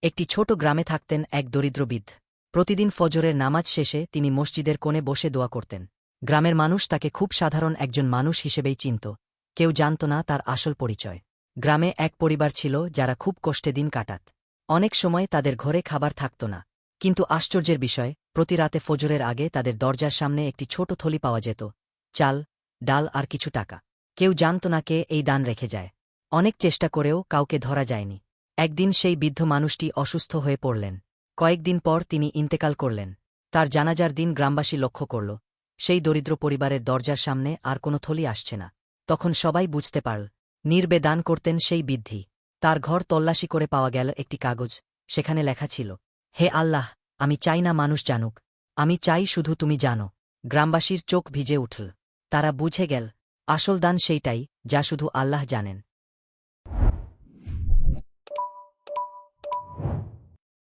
একটি ছোট গ্রামে থাকতেন এক দরিদ্র বৃদ্ধ। প্রতিদিন ফজরের নামাজ শেষে তিনি মসজিদের কোণে বসে দোয়া করতেন। গ্রামের মানুষ তাকে খুব সাধারণ একজন মানুষ হিসেবেই চিনত। কেউ জানত না তার আসল পরিচয়। গ্রামে এক পরিবার ছিল যারা খুব কষ্টে দিন কাটাত। অনেক সময় তাদের ঘরে খাবার থাকত না। কিন্তু আশ্চর্যের বিষয়, প্রতি রাতে ফজরের আগে তাদের দরজার সামনে একটি ছোট থলি পাওয়া যেত, চাল, ডাল আর কিছু টাকা। কেউ জানত না কে এই দান রেখে যায়। অনেক চেষ্টা করেও কাউকে ধরা যায়নি। একদিন সেই বৃদ্ধ মানুষটি অসুস্থ হয়ে পড়লেন। কয়েকদিন পর তিনি ইন্তেকাল করলেন। তার জানাজার দিন গ্রামবাসী লক্ষ্য করল, সেই দরিদ্র পরিবারের দরজার সামনে আর কোনো থলি আসছে না। তখন সবাই বুঝতে পারল, নির্বে দান করতেন সেই বৃদ্ধি। তার ঘর তল্লাশি করে পাওয়া গেল একটি কাগজ। সেখানে লেখা ছিল, হে আল্লাহ, আমি চাই না মানুষ জানুক, আমি চাই শুধু তুমি জানো। গ্রামবাসীর চোখ ভিজে উঠল। তারা বুঝে গেল, আসল দান সেইটাই যা শুধু আল্লাহ জানেন।